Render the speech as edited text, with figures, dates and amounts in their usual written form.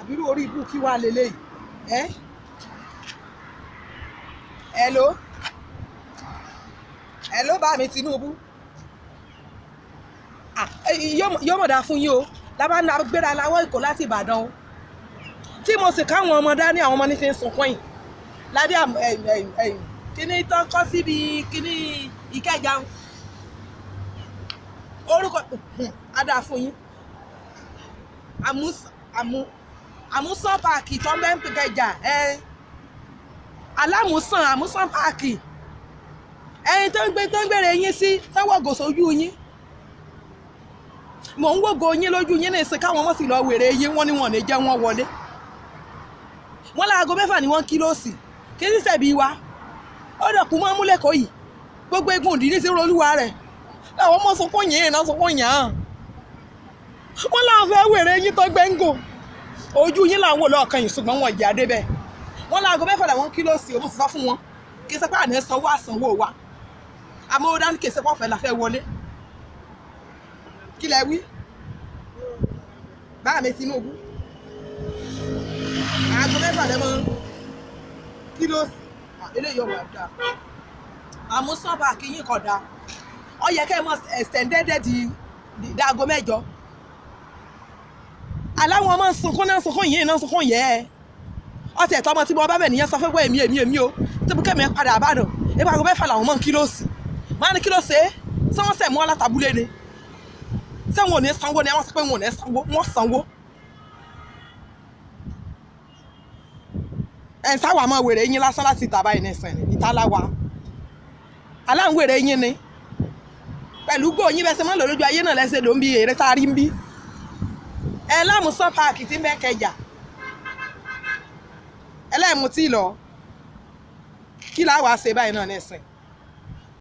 àbírú orí ibú kí wàá lélẹ́yìí hello bá mi Tinubu yóò mọ̀ dá fún yín o lábá ń gbéra láwọ́ Èkó láti Ìbàdàn o tí mo sì káwọn ọmọ dání àwọn ọmọ ní ti ń sunkún yìí ládé kíní tó kọ́ síbi kíní Ìkẹjà orúkọ adá fún yín àmúsàn páàkì tó ń bẹ́ ń Ìkẹjà àmúsàn páàkì ẹyin tó ń gbére yín sí tọ́wọ́ gòsò ojú yín mò ń wògo yín lójú yín ní ìsìn káwọn ọmọ sì lọ wèrè yín wọ́n ní wọn ní jẹ́ wọ́n wọlé wọ́n láago 6 ni wọ́n kílòsì kí ní sẹ̀bi wa ó dọ̀kú mọ́ múlẹ̀kọ́ yìí gbogbo egun òdì ní sí olúwa rẹ̀ láwọn ọmọ sunkún yìí náà sunkún yàn án wọ́n láwọn fẹ́ wèrè yín tó gbẹ́ngò ojú yín làwọn wò lọ́ọ̀kan yìí ṣùgbọ́n wọn ìyá débẹ̀ wọ́n láago 6 làwọn kílòsì òun sì sọ fún wọn kí sẹ́pà ní sanwó àsanwó wa àmọ́ ó dání kì í sẹ́pà ọ̀fẹ́ la fẹ́ wọlé kí lẹ wí bá mi Tinubu aago 6 lẹ́mọ́ kílòsì eléyìí ọ̀wọ̀ ẹ̀dá àmúsàn páàkì yín kódà ó yẹ kẹ́ ẹ mọ extended di aago 8 aláwọn ọmọ sunkún náà sunkún yìí náà sunkún yẹ ẹ ọtí ẹ̀tọ́ ọmọ tí mo bá bẹ̀ nìyẹn sọ fẹ́ gbọ́ èmi o tí mo kẹ́mi padà àbádàn ebi aago 6 làwọn mọ̀ kílòsì máa ní kílòsì ṣé wọ́n sẹ̀ mú alátabúlé ni ṣé wọn ò ní sanwó ni wọ́n sọ pé wọn ò ní sanwó wọ́n sanwó ẹ̀ ń sáwà máa wèrè yín lásán láti ìta báyìí nìsín ìtaláwa aláǹ wèrè yín ni pẹ̀lú góòyìn bẹ́sẹ̀ mọ́ lójú ayé náà lẹ́sẹ̀ ló ń bí èrè tá a rí ń bí ẹ lámùsàn páàkì tí ń bẹ́ Kẹjà ẹlẹ́mú tí lọ kí láwàá ṣe báyìí náà nìsín.